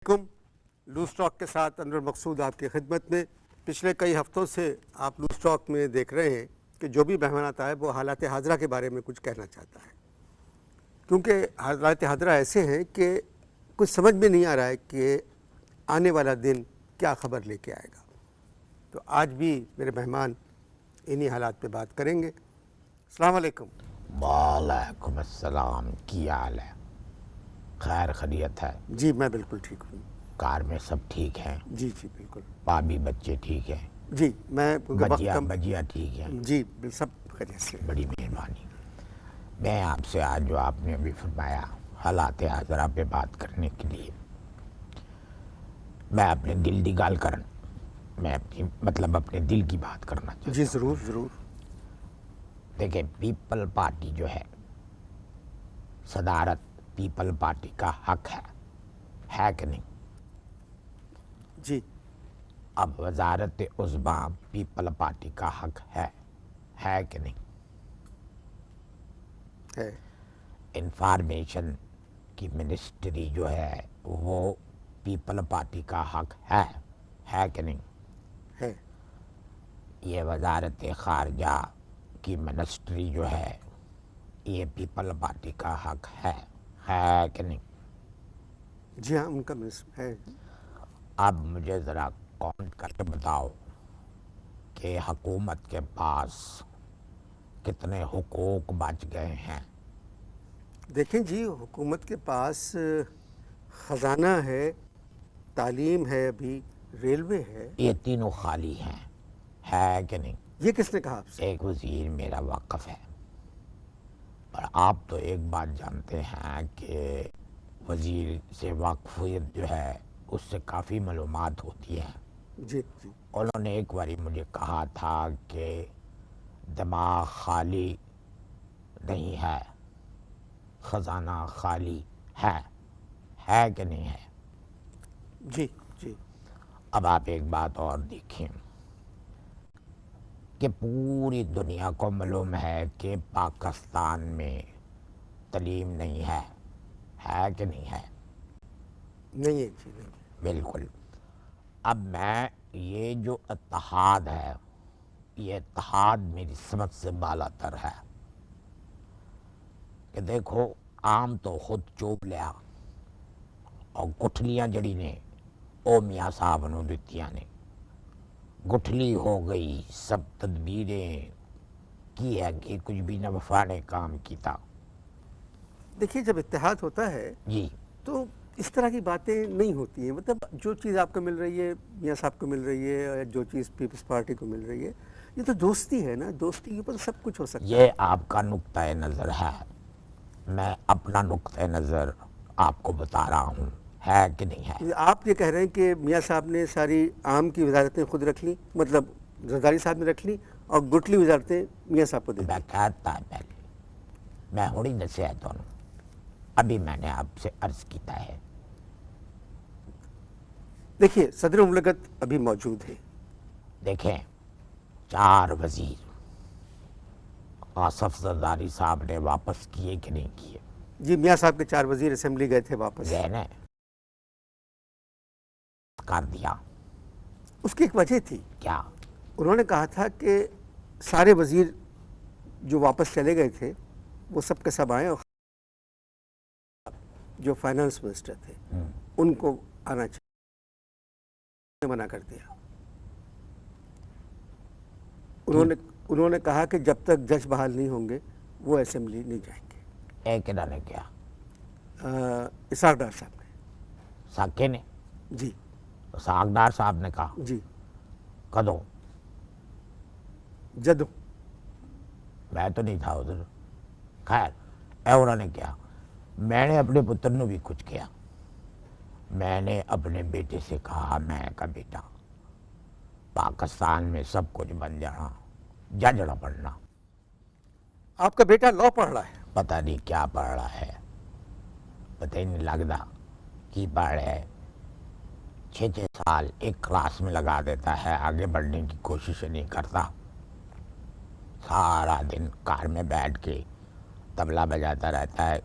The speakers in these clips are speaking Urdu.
علیکم. لوز ٹاک کے ساتھ انور مقصود آپ کی خدمت میں. پچھلے کئی ہفتوں سے آپ لوز ٹاک میں دیکھ رہے ہیں کہ جو بھی مہمان آتا ہے وہ حالات حاضرہ کے بارے میں کچھ کہنا چاہتا ہے، کیونکہ حالات حاضرہ ایسے ہیں کہ کچھ سمجھ میں نہیں آ رہا ہے کہ آنے والا دن کیا خبر لے کے آئے گا. تو آج بھی میرے مہمان انہی حالات پہ بات کریں گے. السلام علیکم. وعلیکم السلام. کی حال ہے؟ خیر خیریت ہے؟ جی میں بالکل ٹھیک ہوں. کار میں سب ٹھیک ہیں؟ جی جی بالکل. بابی بچے ٹھیک ہیں؟ جی میں وقت کم. بجیا ٹھیک ہیں؟ جی سب خیریت سے. بڑی مہربانی. میں آپ سے آج جو آپ نے ابھی فرمایا حالات حاضرہ پہ بات کرنے کے لیے میں اپنے دل دی گال کرن میں اپنے دل کی بات کرنا چاہتا ہوں. جی ضرور ضرور. دیکھیں، پیپل پارٹی جو ہے، صدارت پیپل پارٹی کا حق ہے کہ نہیں؟ جی. اب وزارت عظمیٰ پیپل پارٹی کا حق ہے کہ نہیں؟ ہے. انفارمیشن کی منسٹری جو ہے وہ پیپل پارٹی کا حق ہے کہ نہیں؟ ہے. یہ وزارت خارجہ کی منسٹری جو ہے یہ پیپل پارٹی کا حق ہے کہ نہیں؟ جی ہاں ان کا ہے. اب مجھے ذرا کاؤنٹ کر کے بتاؤ کہ حکومت کے پاس کتنے حقوق بچ گئے ہیں؟ دیکھیں جی، حکومت کے پاس خزانہ ہے، تعلیم ہے، ابھی ریلوے ہے. یہ تینوں خالی ہیں، ہے کہ نہیں؟ یہ کس نے کہا آپ سے؟ ایک وزیر میرا واقف ہے، اور آپ تو ایک بات جانتے ہیں کہ وزیر سے واقفیت جو ہے اس سے کافی معلومات ہوتی ہیں. جی جی. انہوں نے ایک باری مجھے کہا تھا کہ دماغ خالی نہیں ہے، خزانہ خالی ہے کہ نہیں ہے؟ جی جی. اب آپ ایک بات اور دیکھیں کہ پوری دنیا کو معلوم ہے کہ پاکستان میں تعلیم نہیں ہے کہ نہیں ہے؟ نہیں ہے جی. نہیں. بالکل. اب میں یہ جو اتحاد ہے، یہ اتحاد میری سمجھ سے بالا تر ہے کہ دیکھو، عام تو خود چوب لیا اور گٹھلیاں جڑی نے او میاں صاحب نو دتیاں نے. گٹھلی ہو گئی، سب تدبیریں کی ہے کہ کچھ بھی نہ وفا نے کام کیتا. دیکھیے، جب اتحاد ہوتا ہے جی تو اس طرح کی باتیں نہیں ہوتی ہیں. مطلب جو چیز آپ کو مل رہی ہے، میاں صاحب کو مل رہی ہے، یا جو چیز پیپلز پارٹی کو مل رہی ہے، یہ تو دوستی ہے نا. دوستی کے اوپر سب کچھ ہو سکتا ہے. یہ آپ کا نقطۂ نظر ہے، میں اپنا نقطۂ نظر آپ کو بتا رہا ہوں، ہے کہ نہیں ہے؟ آپ یہ کہہ رہے ہیں کہ میاں صاحب نے ساری عام کی وزارتیں خود رکھ لیں، مطلب زرداری صاحب نے رکھ لیں، اور گٹلی وزارتیں میاں صاحب کو دے میں دیں. کہتا ہے پہلے، میں ہوڑی دسیا تھانوں، ابھی میں نے آپ سے عرض کیتا ہے. دیکھیے، صدر مملکت ابھی موجود ہے. دیکھیں، 4 وزیر آصف زرداری صاحب نے واپس کیے کہ نہیں کیے؟ جی، میاں صاحب کے 4 وزیر اسمبلی گئے تھے واپس. گئے نا، کر دیا. اس کی ایک وجہ تھی. کیا؟ انہوں نے کہا تھا کہ سارے وزیر جو واپس چلے گئے تھے وہ سب کے سب آئیں، اور جو فائنانس منسٹر تھے ان کو آنا چاہیے. منع کر دیا. انہوں نے کہا کہ جب تک جج بحال نہیں ہوں گے وہ اسمبلی نہیں جائیں گے. ایک انہوں نے کیا؟ اسحاق ڈار صاحب نے. ساکے نے؟ جی اسحاق ڈار صاحب نے کہا؟ جی. کدوں؟ جدوں. میں تو نہیں تھا ادھر. خیر، اے انہوں نے کیا. میں نے اپنے پتر نو بھی کچھ کیا. میں نے اپنے بیٹے سے کہا، میں کا بیٹا پاکستان میں سب کچھ بن جانا، جج نہ پڑھنا. آپ کا بیٹا لاء پڑھ رہا ہے؟ پتہ نہیں کیا پڑھ رہا ہے، پتہ ہی نہیں لگتا کی پڑھ رہا ہے. 6 سال ایک کلاس میں لگا دیتا ہے، آگے بڑھنے کی کوشش نہیں کرتا. سارا دن کار میں بیٹھ کے طبلہ بجاتا رہتا ہے.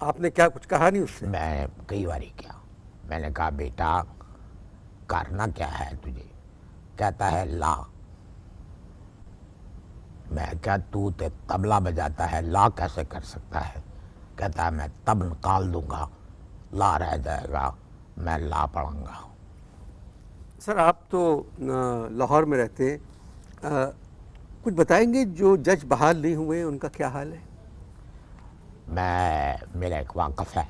آپ نے کیا کچھ کہا نہیں اس سے؟ میں کئی باری کیا، میں نے کہا بیٹا کرنا کیا ہے تجھے؟ کہتا ہے لا۔ میں کیا تو طبلہ بجاتا ہے، لا کیسے کر سکتا ہے؟ کہتا ہے میں تب نکال دوں گا، لا رہ جائے گا، میں لا پڑھوں گا۔ سر آپ تو لاہور میں رہتے ہیں، کچھ بتائیں گے جو جج بحال نہیں ہوئے ان کا کیا حال ہے؟ میرا ایک واقف ہے،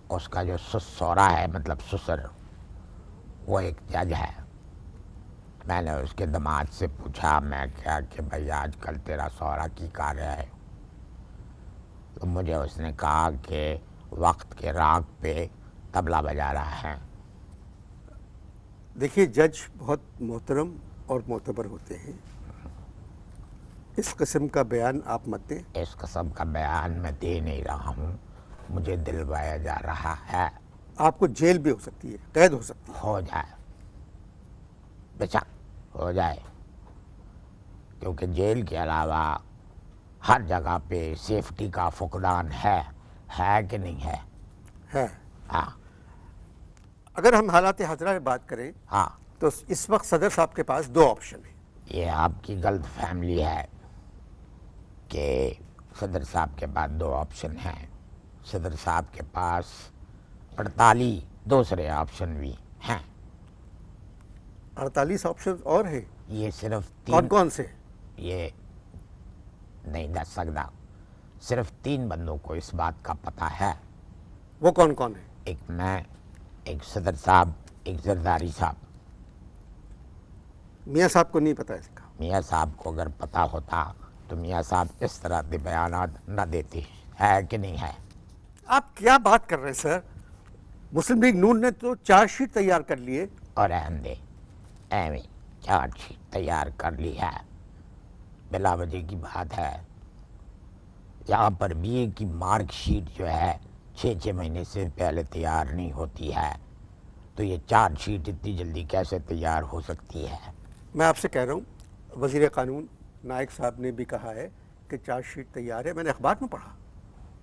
اس کا جو سسورا ہے، مطلب سسر، وہ ایک جج ہے۔ میں نے اس کے داماد سے پوچھا، میں کیا کہ بھائی آج کل تیرا سورا کی کار ہے؟ تو مجھے اس نے کہا کہ وقت کے راگ پہ طبلہ بجا رہا ہے۔ دیکھیے جج بہت محترم اور معتبر ہوتے ہیں، اس قسم کا بیان آپ مت دیں۔ اس قسم کا بیان میں دے نہیں رہا ہوں، مجھے دلوایا جا رہا ہے۔ آپ کو جیل بھی ہو سکتی ہے، قید ہو سکتی ہے۔ ہو جائے، بچا ہو جائے، کیونکہ جیل کے علاوہ ہر جگہ پہ سیفٹی کا فقدان ہے کہ نہیں ہے؟ ہے۔ ہاں اگر ہم حالات حاضرہ میں بات کریں ہاں، تو اس وقت صدر صاحب کے پاس دو آپشن ہیں۔ یہ آپ کی غلط فیملی ہے کہ صدر صاحب کے پاس دو آپشن ہیں۔ صدر صاحب کے پاس 48 دوسرے آپشن بھی ہیں۔ 48 آپشن اور ہیں؟ یہ صرف کون کون سے؟ یہ نہیں دس سکتا، صرف 3 بندوں کو اس بات کا پتہ ہے۔ وہ کون کون ہیں؟ ایک میں، ایک صدر صاحب، ایک زرداری صاحب۔ میاں صاحب کو نہیں پتہ اس کا؟ میاں صاحب کو اگر پتہ ہوتا تو میاں صاحب اس طرح کے بیانات نہ دیتے، ہے کہ نہیں ہے؟ آپ کیا بات کر رہے ہیں سر؟ مسلم لیگ نون نے تو چارج شیٹ تیار کر لیے۔ اور احمدے ایویں چارج شیٹ تیار کر لی ہے، بلا وجہ کی بات ہے۔ یہاں پر بی اے کی مارک شیٹ جو ہے 6 مہینے سے پہلے تیار نہیں ہوتی ہے، تو یہ چارج شیٹ اتنی جلدی کیسے تیار ہو سکتی ہے؟ میں آپ سے کہہ رہا ہوں وزیر قانون نائک صاحب نے بھی کہا ہے کہ چارج شیٹ تیار ہے، میں نے اخبار میں پڑھا۔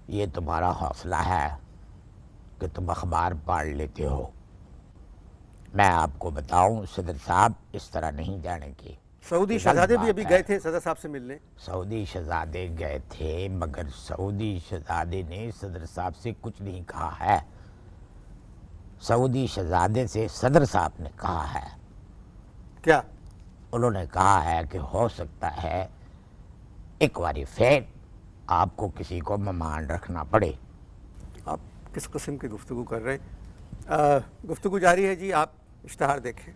یہ تمہارا حوصلہ ہے کہ تم اخبار پڑھ لیتے ہو۔ میں آپ کو بتاؤں صدر صاحب اس طرح نہیں جانے کی۔ سعودی یہ غلط شہزادے بھی بات ابھی ہے۔ گئے تھے صدر صاحب سے ملنے۔ سعودی شہزادے گئے تھے، مگر سعودی شہزادے نے صدر صاحب سے کچھ نہیں کہا ہے۔ سعودی شہزادے سے صدر صاحب نے کہا ہے، کیا؟ انہوں نے کہا ہے کہ ہو سکتا ہے ایک باری پھر آپ کو کسی کو مہمان رکھنا پڑے۔ آپ کس قسم کی گفتگو کر رہے ہیں؟ گفتگو جاری ہے جی، آپ اشتہار دیکھیں۔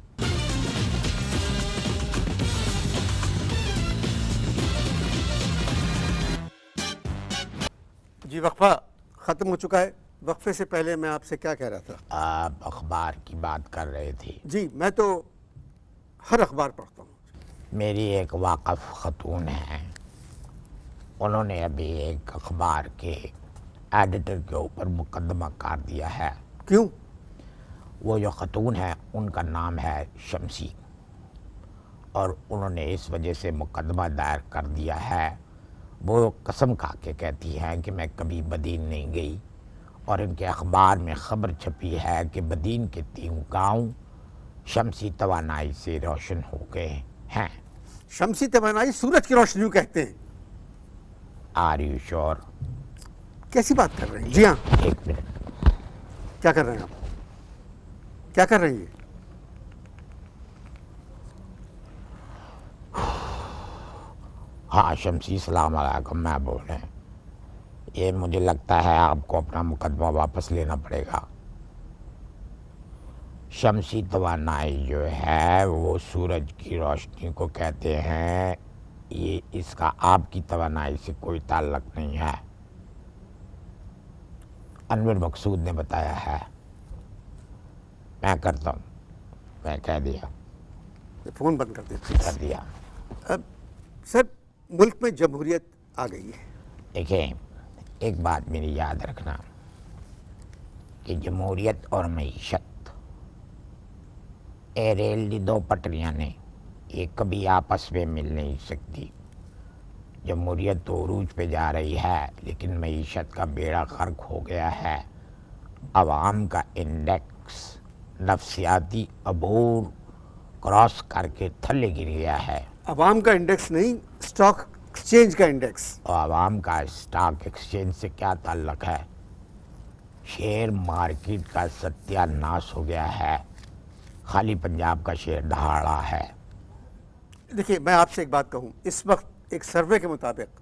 جی وقفہ ختم ہو چکا ہے۔ وقفے سے پہلے میں آپ سے کیا کہہ رہا تھا؟ آپ اخبار کی بات کر رہے تھے۔ جی میں تو ہر اخبار پڑھتا ہوں۔ میری ایک واقف خاتون ہیں، انہوں نے ابھی ایک اخبار کے ایڈیٹر کے اوپر مقدمہ کر دیا ہے۔ کیوں؟ وہ جو خاتون ہے ان کا نام ہے شمسی، اور انہوں نے اس وجہ سے مقدمہ دائر کر دیا ہے، وہ قسم کھا کے کہتی ہیں کہ میں کبھی بدین نہیں گئی، اور ان کے اخبار میں خبر چھپی ہے کہ بدین کے 3 گاؤں شمسی توانائی سے روشن ہو گئے ہیں۔ شمسی توانائی سورج کی روشنی کہتے ہیں؟ آر یو شور؟ کیسی بات کر رہے ہیں؟ جی ہاں۔ ایک منٹ، کیا کر رہے ہیں آپ؟ کیا کر رہے ہیں؟ ہاں شمسی السلام علیکم، میں بول رہے ہیں۔ یہ مجھے لگتا ہے آپ کو اپنا مقدمہ واپس لینا پڑے گا۔ شمسی توانائی جو ہے وہ سورج کی روشنی کو کہتے ہیں، یہ اس کا آپ کی توانائی سے کوئی تعلق نہیں ہے۔ انور مقصود نے بتایا ہے، میں کرتا ہوں، میں کہہ دیا، فون بند کر دیتے کر دیا۔ اب سر ملک میں جمہوریت آ گئی ہے۔ دیکھیں ایک بات میری یاد رکھنا کہ جمہوریت اور معیشت، ریل دی 2 پٹریاں نے، یہ کبھی آپس میں مل نہیں سکتی۔ جمہوریت تو عروج پہ جا رہی ہے لیکن معیشت کا بیڑا غرق ہو گیا ہے. عوام کا انڈیکس نفسیاتی عبور کراس کر کے تھلے گر گیا ہے. عوام کا انڈیکس نہیں، اسٹاک ایکسچینج کا انڈیکس. اور عوام کا اسٹاک ایکسچینج سے کیا تعلق ہے؟ شیئر مارکیٹ کا ستیہ ناش ہو گیا ہے. خالی پنجاب کا شیئر دہاڑا ہے. دیکھیے میں آپ سے ایک بات کہوں، اس وقت ایک سروے کے مطابق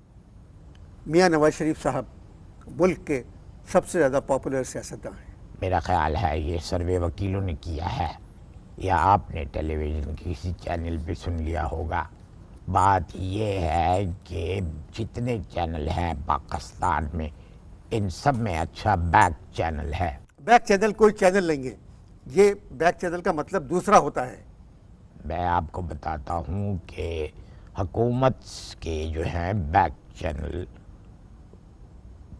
میاں نواز شریف صاحب ملک کے سب سے زیادہ پاپولر سیاستداں ہیں. میرا خیال ہے یہ سروے وکیلوں نے کیا ہے یا آپ نے ٹیلی ویژن کے کسی چینل پہ سن لیا ہوگا. بات یہ ہے کہ جتنے چینل ہیں پاکستان میں ان سب میں اچھا بیک چینل ہے. بیک چینل کوئی چینل نہیں ہے، یہ بیک چینل کا مطلب دوسرا ہوتا ہے. میں آپ کو بتاتا ہوں کہ حکومت کے جو ہیں بیک چینل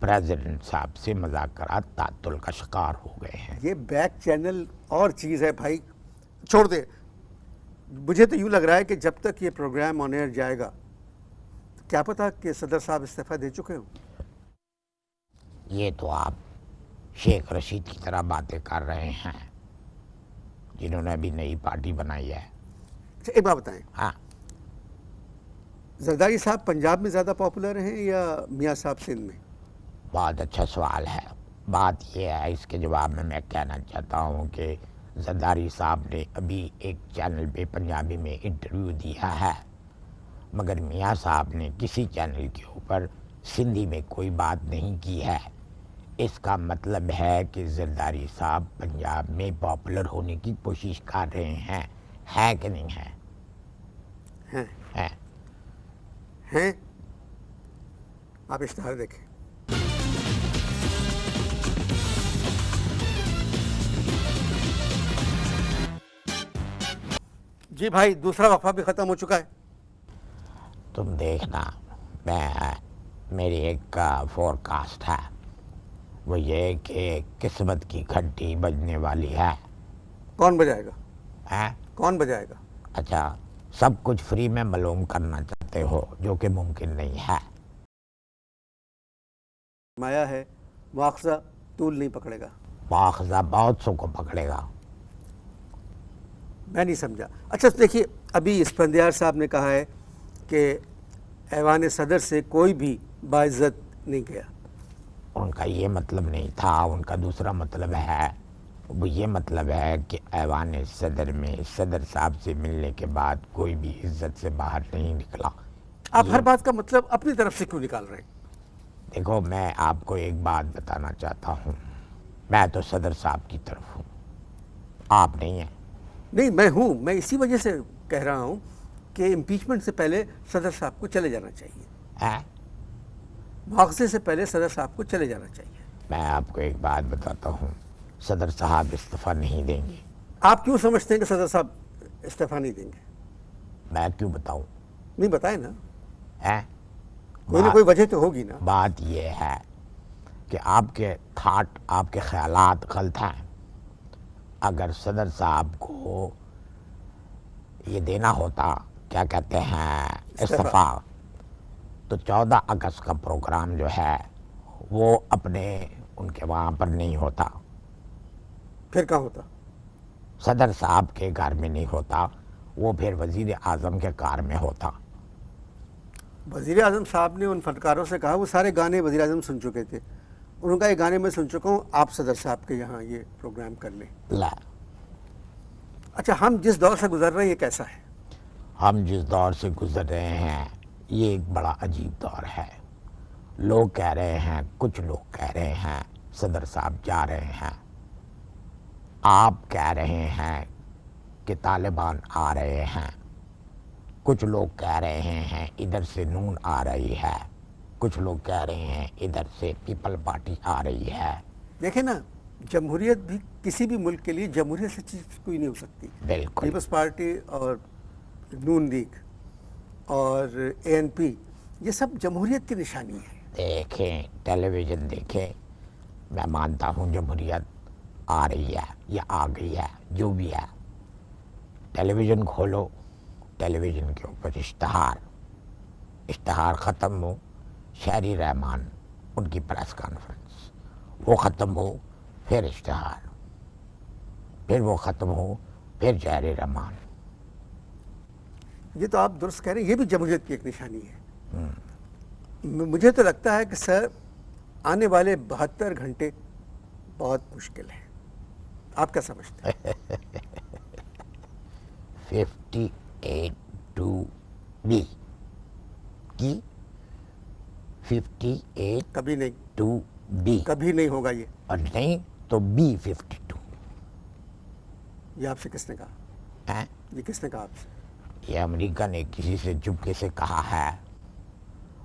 پریزیڈنٹ صاحب سے مذاکرات تعطل کا شکار ہو گئے ہیں. یہ بیک چینل اور چیز ہے بھائی، چھوڑ دے. مجھے تو یوں لگ رہا ہے کہ جب تک یہ پروگرام آن ایئر جائے گا کیا پتا کہ صدر صاحب استعفیٰ دے چکے ہوں. یہ تو آپ شیخ رشید کی طرح باتیں کر رہے ہیں جنہوں نے ابھی نئی پارٹی بنائی ہے. اچھا ایک بات بتائیں، ہاں، زرداری صاحب پنجاب میں زیادہ پاپولر ہیں یا میاں صاحب سندھ میں؟ بہت اچھا سوال ہے. بات یہ ہے، اس کے جواب میں میں کہنا چاہتا ہوں کہ زرداری صاحب نے ابھی ایک چینل پہ پنجابی میں انٹرویو دیا ہے مگر میاں صاحب نے کسی چینل کے اوپر سندھی میں کوئی بات نہیں کی ہے. اس کا مطلب ہے کہ زرداری صاحب پنجاب میں پاپولر ہونے کی کوشش کر رہے ہیں. ہے کہ نہیں ہے؟ ہیں ہے. ہیں آپ اشتہار دیکھیں. جی بھائی، دوسرا وقفہ بھی ختم ہو چکا ہے. تم دیکھنا، میری ایک فور کاسٹ ہے، وہ یہ کہ قسمت کی گھنٹی بجنے والی ہے. کون بجائے گا؟ ہے؟ کون بجائے گا؟ اچھا، سب کچھ فری میں معلوم کرنا چاہتے ہو جو کہ ممکن نہیں ہے. مایا ہے مواخذہ طول نہیں پکڑے گا. مواخذہ بہت سو کو پکڑے گا. میں نہیں سمجھا. اچھا دیکھیے، ابھی اسفندیار صاحب نے کہا ہے کہ ایوان صدر سے کوئی بھی باعزت نہیں گیا. ان کا یہ مطلب نہیں تھا. ان کا دوسرا مطلب ہے، وہ یہ مطلب ہے کہ ایوان صدر میں صدر صاحب سے ملنے کے بعد کوئی بھی عزت سے باہر نہیں نکلا. آپ ہر بات کا مطلب اپنی طرف سے کیوں نکال رہے ہیں؟ دیکھو، میں آپ کو ایک بات بتانا چاہتا ہوں، میں تو صدر صاحب کی طرف ہوں، آپ نہیں ہیں. نہیں، میں ہوں. میں اسی وجہ سے کہہ رہا ہوں کہ امپیچمنٹ سے پہلے صدر صاحب کو چلے جانا چاہیے. ہے؟ مواخذے سے پہلے صدر صاحب کو چلے جانا چاہیے. میں آپ کو ایک بات بتاتا ہوں، صدر صاحب استعفیٰ نہیں دیں گے. آپ کیوں سمجھتے ہیں کہ صدر صاحب استعفیٰ نہیں دیں گے؟ میں کیوں بتاؤں؟ نہیں بتائیں نا، ہے؟ کوئی نہ کوئی وجہ تو ہوگی نا. بات یہ ہے کہ آپ کے تھاٹ، آپ کے خیالات غلط ہیں. اگر صدر صاحب کو یہ دینا ہوتا، کیا کہتے ہیں، استعفیٰ، تو 14 اگست کا پروگرام جو ہے وہ اپنے ان کے وہاں پر نہیں ہوتا. پھر کہاں ہوتا؟ صدر صاحب کے گھر میں نہیں ہوتا، وہ پھر وزیر اعظم کے کار میں ہوتا. وزیر اعظم صاحب نے ان فنکاروں سے کہا، وہ سارے گانے وزیر اعظم سن چکے تھے، انہوں نے کہا یہ گانے میں سن چکا ہوں، آپ صدر صاحب کے یہاں یہ پروگرام کر لیں. لا، اچھا، ہم جس دور سے گزر رہے ہیں یہ کیسا ہے؟ ہم جس دور سے گزر رہے ہیں یہ ایک بڑا عجیب دور ہے. لوگ کہہ رہے ہیں، کچھ لوگ کہہ رہے ہیں صدر صاحب جا رہے ہیں. آپ کہہ رہے ہیں کہ طالبان آ رہے ہیں. کچھ لوگ کہہ رہے ہیں ادھر سے نون آ رہی ہے. کچھ لوگ کہہ رہے ہیں ادھر سے پیپل پارٹی آ رہی ہے. دیکھیں نا، جمہوریت بھی کسی بھی ملک کے لیے جمہوریت سے چیز کوئی نہیں ہو سکتی. بالکل. پیپلز پارٹی اور نون لیگ اور اے این پی، یہ سب جمہوریت کی نشانی ہے. دیکھیں، ٹیلی ویژن دیکھیں، میں مانتا ہوں جمہوریت آ رہی ہے یا آ گئی ہے، جو بھی ہے. ٹیلی ویژن کھولو، ٹیلی ویژن کے اوپر اشتہار اشتہار ختم ہو شہری رحمان ان کی پریس کانفرنس، وہ ختم ہو پھر اشتہار، پھر وہ ختم ہو پھر شہری رحمان. یہ تو آپ درست کہہ رہے ہیں، یہ بھی جمہوریت کی ایک نشانی ہے. مجھے تو لگتا ہے کہ سر آنے والے 72 گھنٹے بہت مشکل ہیں. آپ کیا سمجھتے ہیں؟ 58 ٹو بی کی 58 کبھی نہیں، ٹو بی، کبھی نہیں ہوگا یہ. اور نہیں تو بی 52. یہ آپ سے کس نے کہا؟ یہ کس نے کہا آپ سے؟ یہ امریکہ نے کسی سے چپکے سے کہا ہے،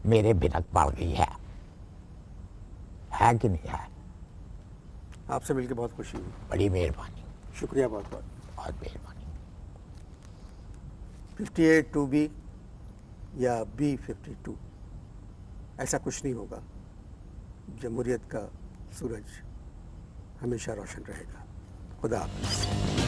میرے بھنک پڑ گئی ہے کہ نہیں ہے؟ آپ سے مل کے بہت خوشی ہوئی. بڑی مہربانی، شکریہ بہت بہت. بہت مہربانی. 58 ٹو بی یا بی 52، ایسا کچھ نہیں ہوگا. جمہوریت کا سورج ہمیشہ روشن رہے گا. خدا حافظ.